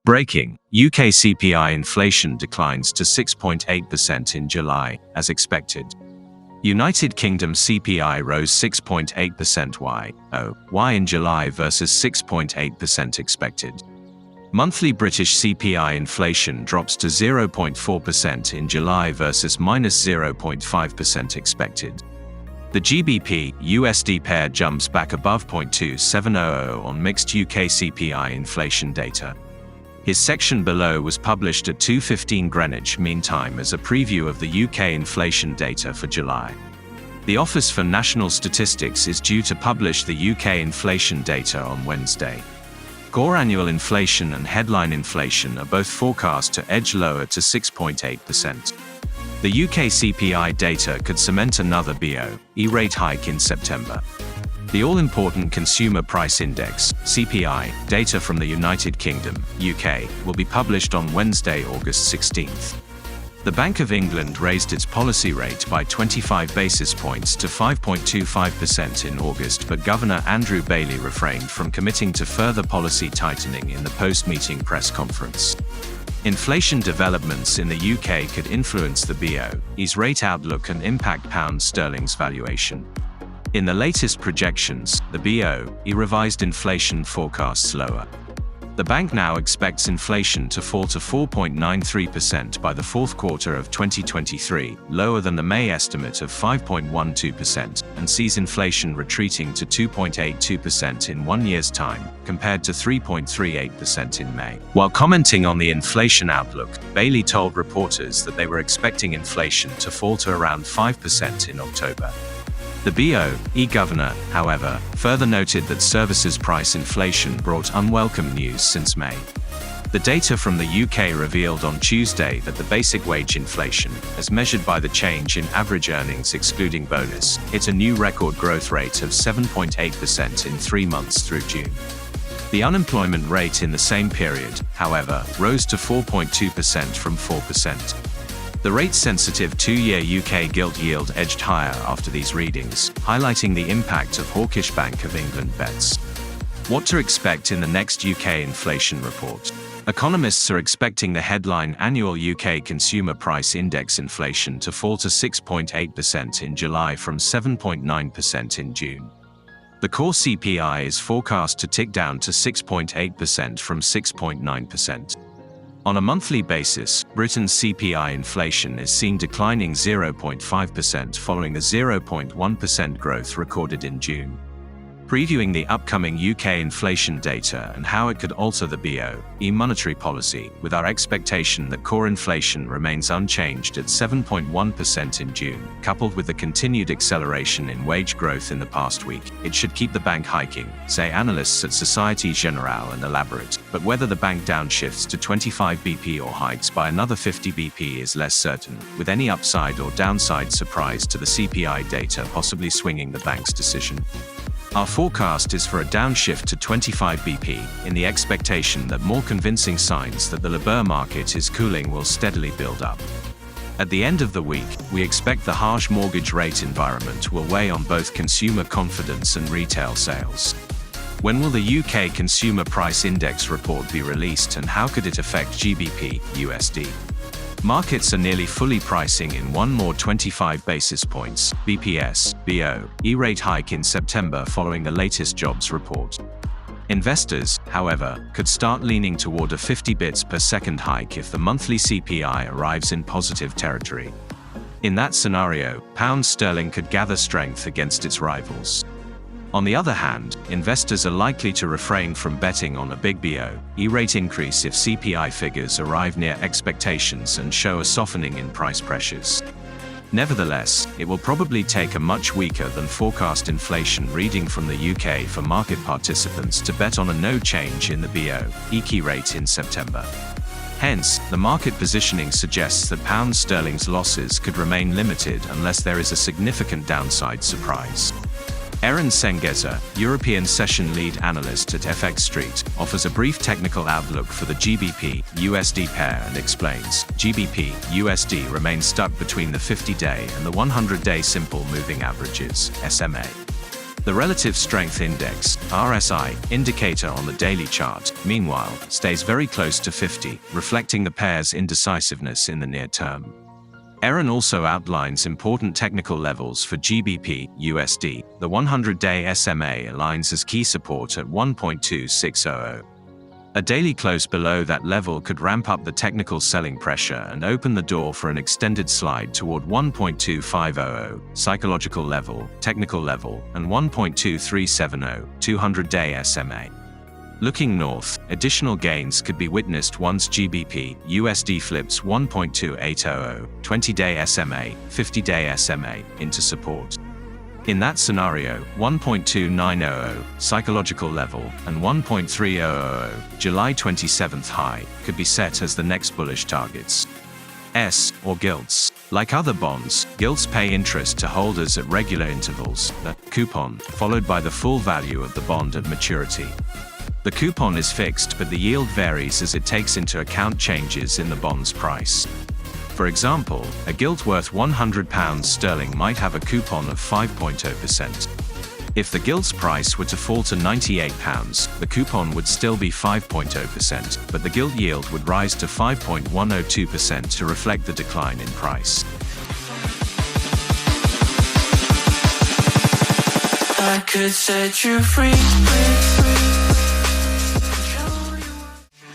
Breaking: UK CPI inflation declines to 6.8% in July, as expected. United Kingdom CPI rose 6.8% Y in July versus 6.8% expected. Monthly British CPI inflation drops to 0.4% in July versus -0.5% expected. The GBP/USD pair jumps back above 0.2700 on mixed UK CPI inflation data. His section below was published at 2:15 Greenwich Mean Time as a preview of the UK inflation data for July. The Office for National Statistics is due to publish the UK inflation data on Wednesday. Core annual inflation and headline inflation are both forecast to edge lower to 6.8%. The UK CPI data could cement another BOE rate hike in September. The all-important Consumer Price Index (CPI) data from the United Kingdom (UK) will be published on Wednesday, August 16th. The Bank of England raised its policy rate by 25 basis points to 5.25% in August, but Governor Andrew Bailey refrained from committing to further policy tightening in the post-meeting press conference. Inflation developments in the UK could influence the BOE's rate outlook and impact pound sterling's valuation. In the latest projections, the BOE revised inflation forecasts lower. The bank now expects inflation to fall to 4.93% by the fourth quarter of 2023, lower than the May estimate of 5.12%, and sees inflation retreating to 2.82% in 1 year's time, compared to 3.38% in May. While commenting on the inflation outlook, Bailey told reporters that they were expecting inflation to fall to around 5% in October. The BOE governor, however, further noted that services price inflation brought unwelcome news since May. The data from the UK revealed on Tuesday that the basic wage inflation, as measured by the change in average earnings excluding bonus, hit a new record growth rate of 7.8% in 3 months through June. The unemployment rate in the same period, however, rose to 4.2% from 4%. The rate-sensitive 2-year UK gilt yield edged higher after these readings, highlighting the impact of hawkish Bank of England bets. What to expect in the next UK inflation report? Economists are expecting the headline annual UK Consumer Price Index inflation to fall to 6.8% in July from 7.9% in June. The core CPI is forecast to tick down to 6.8% from 6.9%. On a monthly basis, Britain's CPI inflation is seen declining 0.5% following the 0.1% growth recorded in June. Previewing the upcoming UK inflation data and how it could alter the BOE monetary policy, with our expectation that core inflation remains unchanged at 7.1% in June, coupled with the continued acceleration in wage growth in the past week, it should keep the bank hiking, say analysts at Societe Generale and Elaborate, but whether the bank downshifts to 25 BP or hikes by another 50 BP is less certain, with any upside or downside surprise to the CPI data possibly swinging the bank's decision. Our forecast is for a downshift to 25 BP, in the expectation that more convincing signs that the labour market is cooling will steadily build up. At the end of the week, we expect the harsh mortgage rate environment will weigh on both consumer confidence and retail sales. When will the UK Consumer Price Index report be released and how could it affect GBP/USD? Markets are nearly fully pricing in one more 25 basis points (BPS) BOE rate hike in September following the latest jobs report. Investors, however, could start leaning toward a 50 bits per second hike if the monthly CPI arrives in positive territory. In that scenario, pound sterling could gather strength against its rivals. On the other hand, investors are likely to refrain from betting on a big BOE rate increase if CPI figures arrive near expectations and show a softening in price pressures. Nevertheless, it will probably take a much weaker than forecast inflation reading from the UK for market participants to bet on a no change in the BOE key rate in September. Hence, the market positioning suggests that pound sterling's losses could remain limited unless there is a significant downside surprise. Erin Sengeza, European Session Lead Analyst at FX Street, offers a brief technical outlook for the GBP/USD pair and explains, GBP/USD remains stuck between the 50-day and the 100-day simple moving averages, SMA. The Relative Strength Index, RSI, indicator on the daily chart, meanwhile, stays very close to 50, reflecting the pair's indecisiveness in the near term. Erin also outlines important technical levels for GBP USD. The 100-day SMA aligns as key support at 1.2600. A daily close below that level could ramp up the technical selling pressure and open the door for an extended slide toward 1.2500, psychological level, technical level, and 1.2370, 200-day SMA. Looking north, additional gains could be witnessed once GBP USD flips 1.2800, 20-day SMA, 50-day SMA, into support. In that scenario, 1.2900, psychological level, and 1.300, July 27th high, could be set as the next bullish targets. Or gilts. Like other bonds, gilts pay interest to holders at regular intervals, the coupon, followed by the full value of the bond at maturity. The coupon is fixed, but the yield varies as it takes into account changes in the bond's price. For example, a gilt worth £100 might have a coupon of 5.0%. If the gilt's price were to fall to £98, the coupon would still be 5.0%, but the gilt yield would rise to 5.102% to reflect the decline in price. I could set you free.